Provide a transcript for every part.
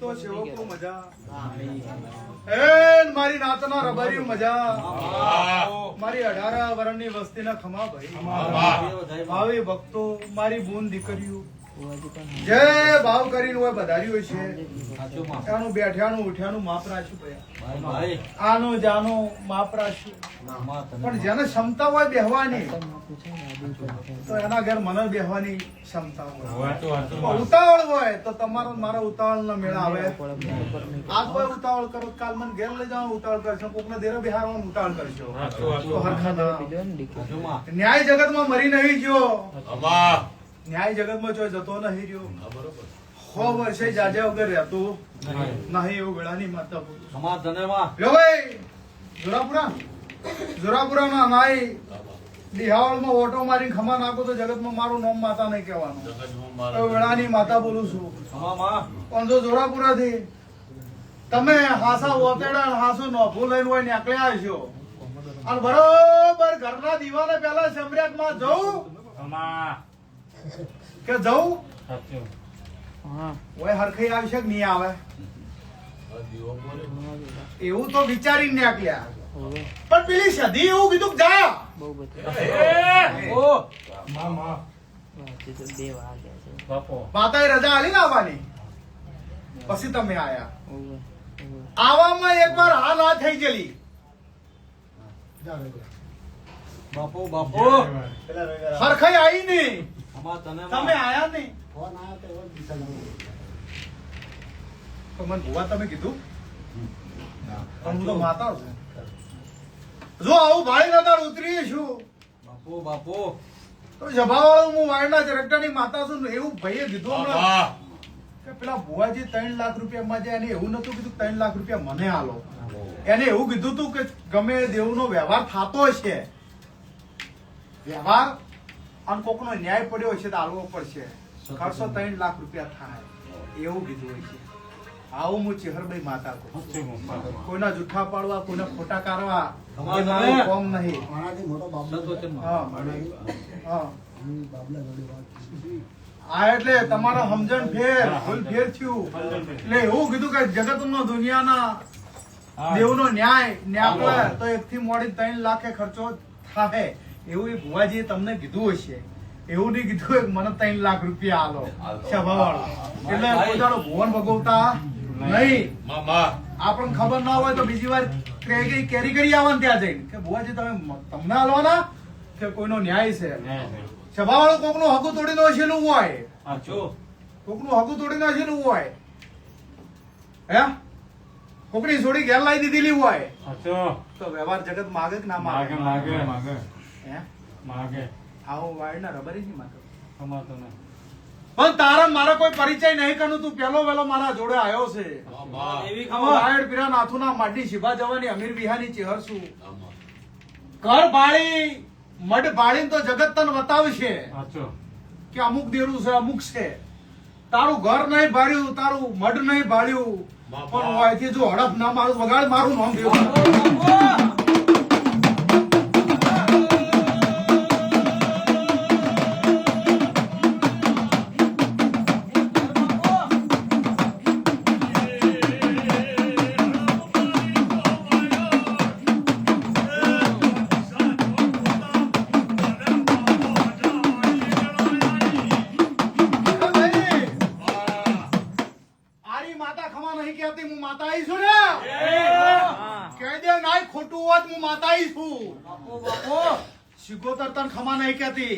ભક્તો સેવકો મજા એ મારી નાતના રબારી મજા મારી 18 વર્ષની વસ્તીના ખમા ભાઈ ભાવી ભક્તો મારી બૂન દીકરીઓ જે ભાવ કરીને હોય બધારીઓ છે એનું બેઠ્યાનું ઉઠ્યાનું માપ રાખ્યું ભાઈ આનો જાનો માપ રાખ્યું પણ જેને ક્ષમતા હોય બેહવાની તો એના ઘર મને બેહવાની ક્ષમતા હોય ઉતાવળ હોય તો તમારો મારો ઉતાવળ ના મેળા આવે આજ કોઈ ઉતાવળ કરો કાલ મને ઘેર લઈ જવાનું ઉતાવળ કરશો કોકને દેરે બિહારવાનું ઉતાવળ કરશો તો હરખા ના ન્યાય જગતમાં મરી નહીં ગયો ન્યાય જગતમાં જો જતો નહીં રહ્યો 100 વર્ષે જાજે વગર રહેતો નહીં એવું ગળાની માતા ભાઈ જોરાપુરા નાઈ બિહાવળમાં ઓટો મારીને ખમા નાખો તો જગતમાં મારું નામ માતા નહીં કહેવાનું વેળાની માતા બોલું છું પણ જો જોરાપુરા થી તમે હાસા ઓતેડા હાસો નોફો લઈને હોય નીકળ્યા છો અને બરોબર ઘરના દીવાને પેલા સમ્રાટમાં જવું કે જવું ઓય હરખઈ આવશે કે નહીં આવે એવું તો વિચારીને નીકળ્યા પણ પેલી સધી એવું કીધું જા માતાએ રજા આલી ને આવવાની પછી તમે આયા આવામાં એકવાર હા ના થઈ ગયેલી બાપો હરખઈ આવી નહીં તમે આયા નહીં તો મને ભુવા તમે કીધું હું તો માતા છું જો આવું ભાઈ નતા ઉતરી છું બાપો તો જભાવાળો હું વાયના ચરકટાની માતા છું એવું ભાઈએ કીધું કે પેલા ભુવાજી 3 લાખ રૂપિયા માં જાય એને એવું નતું કીધું 3 લાખ રૂપિયા મને આલો એને એવું કીધું તું કે ગમે દેવનો વ્યવહાર થતો છે વ્યવહાર અને કોકનો ન્યાય પડ્યો છે તો આલવો પડશે ખર્ચો 3 લાખ રૂપિયા થાય એવું કીધું હોય છે આવું હું ચેહરભાઈ માતા કોઈના જુઠ્ઠા પાડવા કોઈના ખોટા કાઢવા કોમ નહીં આ એટલે તમારા સમજણ ભૂલ ફેર થયું એટલે એવું કીધું કે જગતનો દુનિયાના દેવનો ન્યાય તો 1 થી મોડી 3 લાખે ખર્ચો થાય એવું ભુવાજીએ તમને કીધું હશે એવું નહીં કીધું મને 3 લાખ રૂપિયા આલો સભાવાળો એટલે પોતાનો ભુવન ભગવતા નહીં આપણને ખબર ના હોય તો બીજી વાર કેરી કરી આવવાનું ત્યાં જઈને કે ભુવાજી તમે તમને આલવાના કે કોઈનો ન્યાય છે સભાવાળો કોકનું હકુ તોડી નાખેલું હોય કોકનું હકુ તોડી નાખેલું હોય હે કોકની છોડી ઘેર લાવી દીધેલી હોય તો વ્યવહાર જગત માગે કે ના માગે હે આવો વાયના રબરી ની માતો પણ તારા મારા કોઈ પરિચય નહીં કરનું તું પેલો વેલો મારા જોડે આવ્યો છે એવી ખબર વાયડ પીરા નાથુના માડી શિભા જવાની અમીર વિહાની ચેહર છું ઘર બાળી મઢ બાળી તો જગત તન બતાવશે કે અમુક દેરું છે અમુક છે તારું ઘર નહીં બાળ્યું તારું મઢ નહીં બાળ્યું પણ વાયથી જો હડપ ના મારું વગાડ મારું નામ દેવું ખમા નહીં કેતી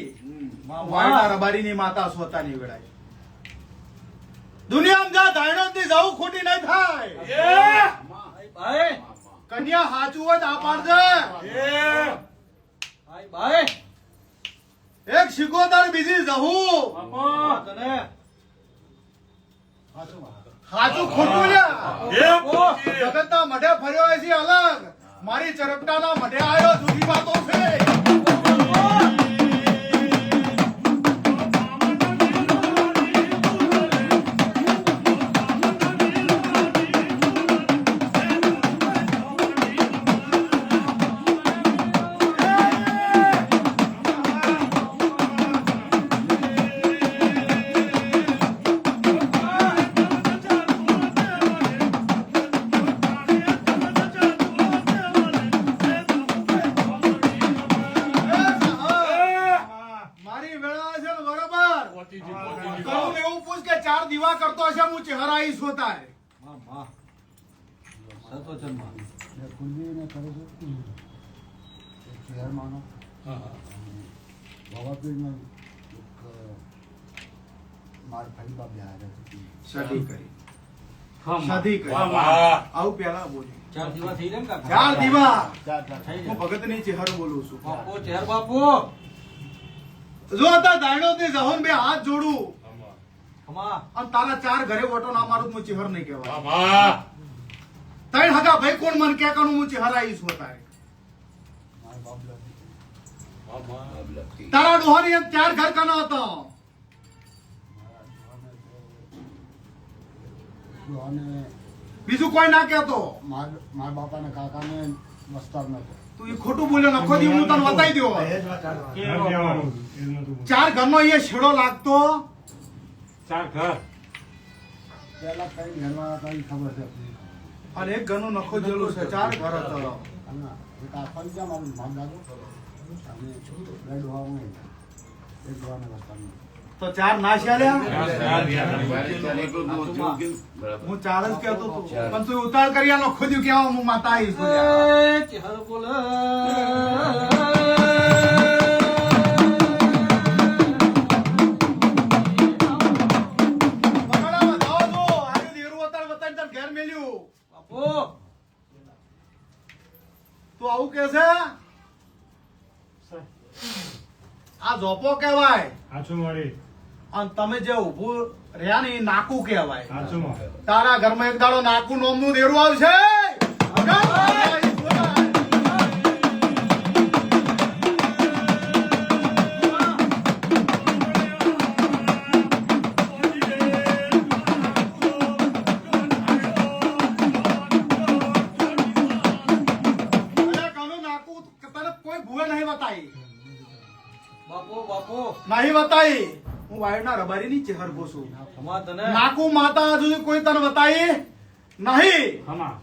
રબારી ની માતા સ્વતાની વેળાએ દુનિયામાં જા ધાયણો થી જવું ખોટી નહીં થાય કન્યા હાચું હોય આ પાડજે એક શિકોતર બીજી જહું હાચું ખોટું જગતના મઢે ફર્યો છે અલગ મારી ચરકટાના મઢે આવ્યો જુદી વાતો છે કરું એવું પૂછ કે 4 દીવા કરતો હશે હું ચહેરા આવીશ હોતા હે કુલદીને કરે છે શહેર માનો બાબાપીરમાં માર ભાઈ બાપ શાદી કરી આવું પેલા બોલી 4 દીવા થઈ રહ્યા ને 4 દીવા થઈ હું ભગત ની ચહેર બોલું છું બાપુ ચેર બાપુ જો હતા દાયણો થી જહોન બે હાથ જોડું ખમા અને તારા 4 ઘરે ઓટો ના મારું હું ચહેર નહીં કહેવાય તૈણ હગા ભાઈ કોણ મન કે કણું હું ચહેર આવીશ હોતા મારા બાપ લગતી તારા ડોહાની 4 ઘર કનો હતો અને બીજું કોઈ ના કહેતો મારા બાપાને કાકાને વસ્તાર નતો તું એ ખોટું બોલ્યો નખો દી હું તને બતાવી દો 4 ઘરનો એ છેડો લાગતો 4 ઘર પેલા કઈ ઘરમાં કઈ ખબર છે અને એક ઘરનું નખો જેલું છે 4 ઘર હતો અને એક આફર ગયા મારું મામ દાદો અને બે ડોહા હું એક ડોહાને વસ્તાર નતો તો 4 ના ચાલ્યા હું 4 જ કહેતો હતો પણ તું ઉતાર કરી આનો ખોદ્યું કેવા હું માતા આવીશ ચેર બોલ બાપુ તું આવું કે છે આ ઝોપો કહેવાય આછું મારી અને તમે જે ઉભું રહ્યા ને એ નાકું કહેવાય આછું માં તારા ઘરમાં એક દાડો નાકું નોમનું દેરું આવશે બાપુ નહીં બતાઈ હું વાયરના રબારી ની ચહેર બોસું ખમા તને નાકુ માતા હજુ કોઈ તને બતાઈ નહીં હમા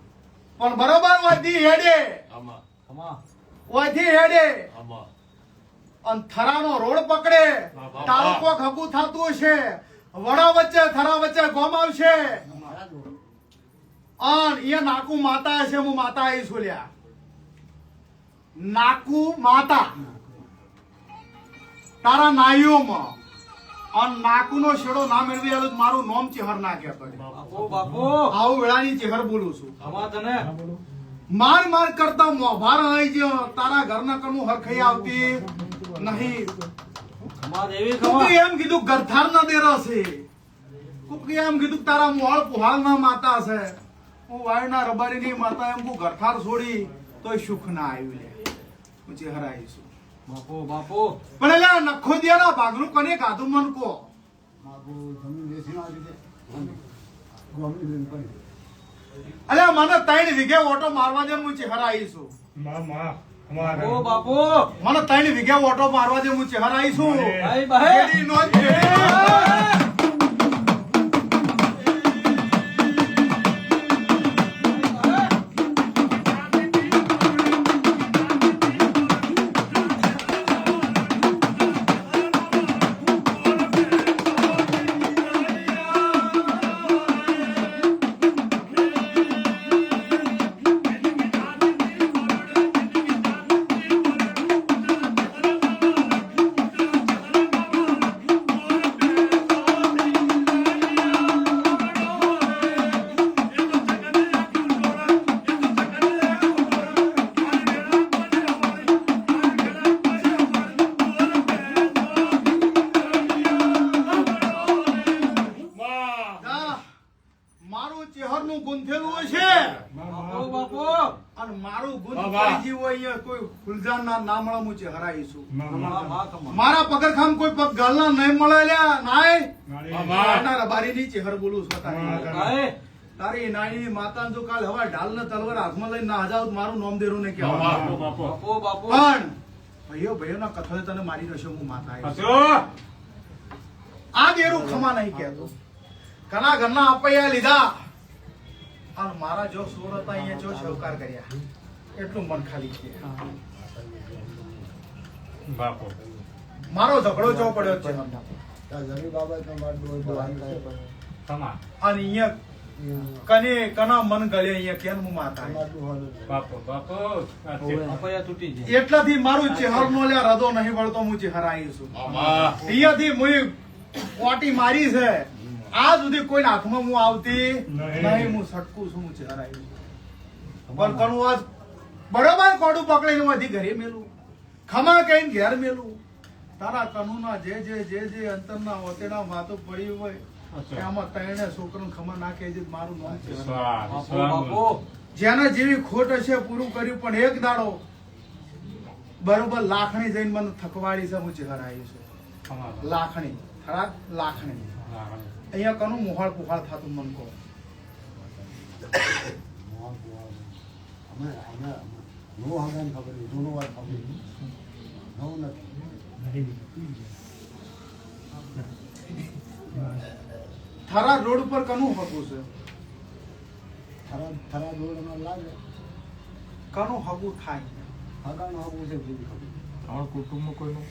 પણ બરોબર વાથી હેડે ખમા વાથી હેડે અને થરાનો રોડ પકડે તારું કોક હગું થતું હશે વડા વચ્ચે થરા વચ્ચે ગોમ આવશે અને એ નાકુ માતા હશે હું માતા આવીશ બોલ્યા નાકુ માતા તારા નાઈઓમાં અને નાકુનો શેડો ના મેળવી આવ્યો તો મારું નામ ચહેર ના કહેતો બાપુ આવું વેળાની ચહેર બોલું છું ખમા તને માર માર કરતા મોભાર આવી ગયો તારા ઘરના કનું હરખઈ આવતી નહીં ખમા દેવી કોકે ખમા એમ કીધું ગરથાર ના દેરા છે કોકે એમ કીધું તારા મોળ પુહાલ ના માતા છે હું વાયના રબારી ની માતા એમ હું ગરથાર છોડી તોય સુખ ના આવ્યું લે હું ચહેર આવીશું બાપુ પણ એટલે નખો દિયાના ભાગનું કને કાધું મન કો મારું જમીન વેચીને આવી છે ગોમની લઈને પડી અલે મને 3 વીઘે ઓટો મારવા દે હું ચહેરા આવીશું બાપુ મને 3 વીઘે ઓટો મારવા દે હું ચહેરા આવીશું ભાઈ ભાઈ જેડી નોંધ જેડી મારું ચહેરનું ગુંથેલું હશે બાપુ અને મારું ગુંથ પડી ગયું હોય અહીંયા કોઈ ફૂલજાન ના ના મળે હું ચહેરા આવીશું મારા પગરખામ કોઈ પગ ગાલના નહીં મળે લ્યા નાય રબારી ની ચહેર બોલું છું તારી નાની માતા જો કાલ હવા ઢાલ ને તલવાર હાથમાં લઈને ના જાવ મારું નામ દેરું ને કહેવાય પણ ભાઈઓ ના કથોએ તને મારી નશો હું માતા આ દેરું ખમા નહીં કહેતો ઘણા ઘરના આપૈયા લીધા અને મારા જો સોર હતા અહીંયા જો સહકાર કર્યા એટલું મન ખાલી છે બાપુ મારો ઝઘડો જો પડ્યો છે ત્યાં જરી બાબા તમારે ડોલ દોહાઈ કરે. ખમા અને અહીંયા કને કના મન ગળે અહીંયા કેમ હું માતા તમારે ડોહાનું છે. બાપો બાપો આ છે. બાપા તૂટી જાય એટલાથી મારું ચહેર નો લ્યા રદો નહીં વળતો હું ચહેર આવી છું મામા અહીંયાથી હું કોટી મારી છે આ સુધી કોઈ હાથમાં હું આવતી નહીં હું સટકું છું હું ચહેર આવી છું પણ કનું આજ બરોબર કોડું પકડીને હું હજી ઘરે મેલું ખમા કહીને ઘેર મેલું તારા કનુના જે જે જે જે અંતરના ઓતેડા વાતો પડી હોય અચ્છા. એમાં તણે છોકરાને ખમા નાખે છે મારું નામ છે સ્વાદ, બાપુ સ્વાદ. બાપુ જેના જેવી ખોટ હશે પૂરું કર્યું પણ એક દાડો બરોબર લાખણી જઈને મને થકવાડી છે હું ચહેર આવી છું ખમા. લાખણી ખરા લાખણી અહીંયા કનું મોહાળ પુહાળ થતું મન કહો મોહન દોહાનું. અમે નો હગાને ખબર નહીં, જૂનું વાત ખબર નહીં. નવું નથી. થારા રોડ ઉપર કનું હગું છે થરા ડોલ એમાં લાગે. કનું હગું થાય હગાનું હગું છે બીજી ખબર. તમારા કુટુંબમાં કોઈનું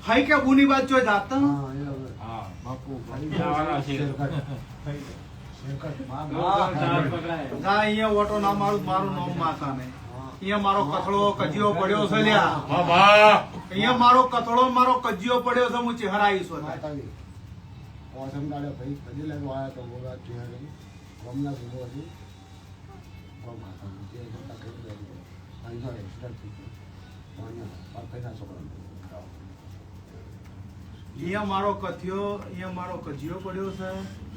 હાઈ કે બુની બાદ જો જાતા હા, એ હવે. હા. બાપુ જવાના છે. શેરકટ. શેરકટ. હા, ચાર પકડાય. જા અહીંયા ઓટો ના મારું મારું નામ માતા ને અહીંયા મારો કથળો કજિયો પડ્યો છે લ્યા મામા અહીંયા મારો કથળો મારો કજિયો પડ્યો છે હું ચહેરાઈ છું માતાજી. ઓસમ દાડે ભાઈ કદી લેતો આવ્યા તો બોલા ત્યાં ગમના સુધો હતી. ઓ માતાજી, જે કરતા કઈ ગયું. અહીં તો એક્સિડન્ટ થઈ ગયો. અહીંયા પાથરીના છોકરાને. અહીંયા મારો કથિયો અહીંયા મારો કજિયો પડ્યો છે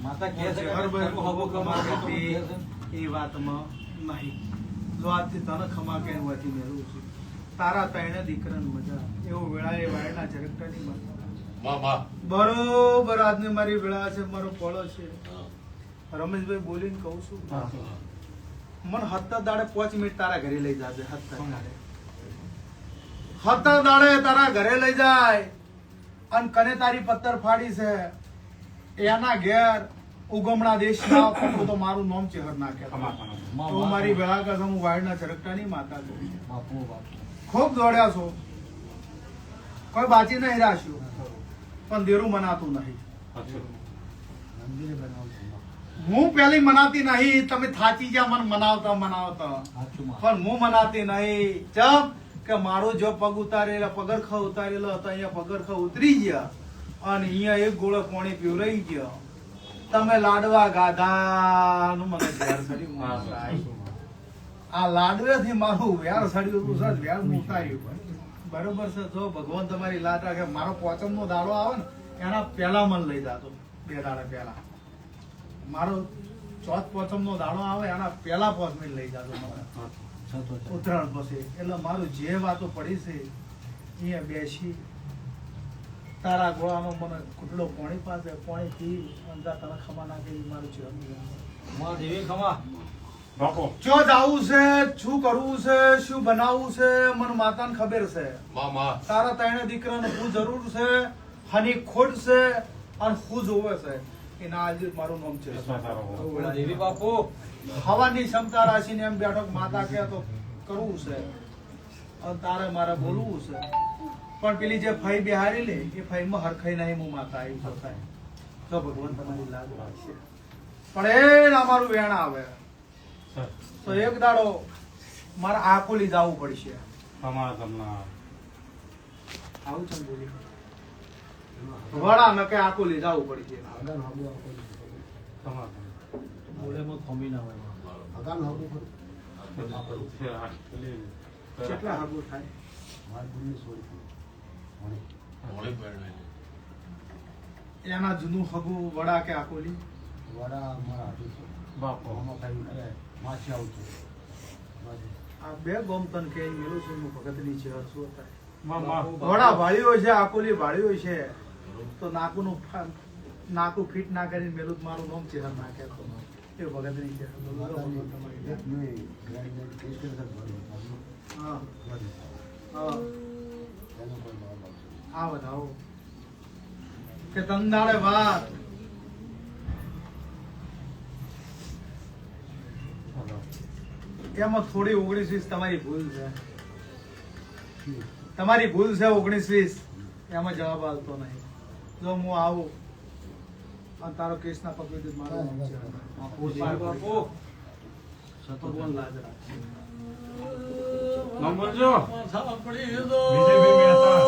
માતા કહે છે કે ચહેરભાઈ તારું હગું કમાકે કમાકે તે તો કહે છે. એ વાતમાં નહીં જો આજથી તને ખમા કે હોવાથી મેળવું છું તારા તૈણે દીકરાને મજા એવો વેળાએ વાયના ઝરકટાની મજા મામા બરોબર આજની મારી વેળા છે મારો પોળો છે રમેશભાઈ બોલીને કહું છું મને 7 દાડે 5 મિનિટ તારા ઘરે લઈ જાજે 7 દાડે 7 દાડે તારા ઘરે લઈ જાય અને કને તારી પત્તર ફાડી છે એના ઘેર ઉગમણા દેશ ના તો મારું નામ ચહેર નાખે ખમા, ખમા. તો મારી વેળા કસમ હું વાયના ચરકટાની માતા છું બાપુ બાપુ ખૂબ દોડ્યા છો કોઈ બાચી નહીં રાખ્યું પણ દેરું મનાતું નહીં અચ્છા. મંદિરે બનાવું છું. હું પેલી મનાતી નહીં તમે થાચી ગયા મને મનાવતા મનાવતા સાચું માં. પણ હું મનાતી નહીં ચમ કે મારો જો પગ ઉતારેલો પગરખા ઉતારેલો હતો અહીંયા પગરખા ઉતરી ગયા અને અહીંયા એક ગોળો પાણી પીવરાઈ ગયો તમે લાડવા ગાધા નું મને વેર સડ્યું હા, મારા. હા. આ લાડવેથી મારું વેર સડ્યું હતું સર વેર ઉતાર્યું બરોબર છે જો ભગવાન તમારી લાટ રાખે મારો પોચમ નો દાડો આવે ને એના પહેલા મને લઈ જાતો 2 દાડા પહેલા મારો ચોથ પોચમ નો દાડો આવે એના પહેલા 5 મિનિટ લઈ જાતો મારા સતો છે. ઉત્તરાયણ પછી એટલે મારું જે વાતો પડી છે અહીંયા બેસી તારા ગોળામાં મને કુટલો પાણી પાસે પાણી પી અંદા તને ખમા નાખી મારું જીવન માં દેવી ખમા બાપો ચો જાવું છે શું કરવું છે શું બનાવવું છે મને માતાને ખબર છે મામા તારા ત્રણે દીકરાને શું જરૂર છે હની ખોટ છે અને શું જોવે છે એના આજે મારું નામ છે માં દેવી બાપુ હવાની ક્ષમતા રાખીને એમ બેઠો કે માતા કે તો કરવું છે અને તારે મારે બોલવું છે પણ પેલી જે ફઈ બિહારી લે એ ફઈમાં હરખાઈ નહીં હું માતા આવી શકાય તો ભગવાન તમારી લાજ રાખશે પણ એ ના મારું વેણ આવે તો એક દાડો મારે આકોલી જવું પડશે ખમા તમને આવું છે ને બોલી વડા નકે આકોલી જવું પડશે હગાનું હગું આપવું. ખમા મોઢેમાં ખમી ના હોય માં. હગાનું હગું ખરું. છે. આ પેલી કેટલા હાગું થાય મારી બુનની સોરી. મને મોડે પરણાય એના જૂનું હગું વડા કે આકોલી વડા મારા હાથું છે. બાપો આમાં ખાઈ કરે. માછી આવતું. માછી. આ બે ગોમ તન કે મેલું છું હું ભગતની છે શું થાય મામા વડા ભાળ્યો છે આકોલી ભાળ્યો છે તો નાકું ફિટ ના કરીને મેલું મારું નામ ચહેર નાખે તો એ ભગતની છે માતાજી એક નહીં, ગ્રેજ્યુએટ ટેસ્ટ કરે છે ભણ્યું. હા ભણ્યું. હા એનો કોઈ ભાવ આવશે. આ વધાવો કે તંદાળે વાત એમાં થોડી 19-20 તમારી ભૂલ છે તમારી ભૂલ છે 19-20 એમાં જવાબ આવતો નહીં. જો હું આવું અને તારો કેસ ના પકડી દઉં, મારું નામ છે. દેવી બાપુ સતત ભગવાન લાજ રાખે. નંબર જો સાંભળી દો. વિજયભાઈ મહેતા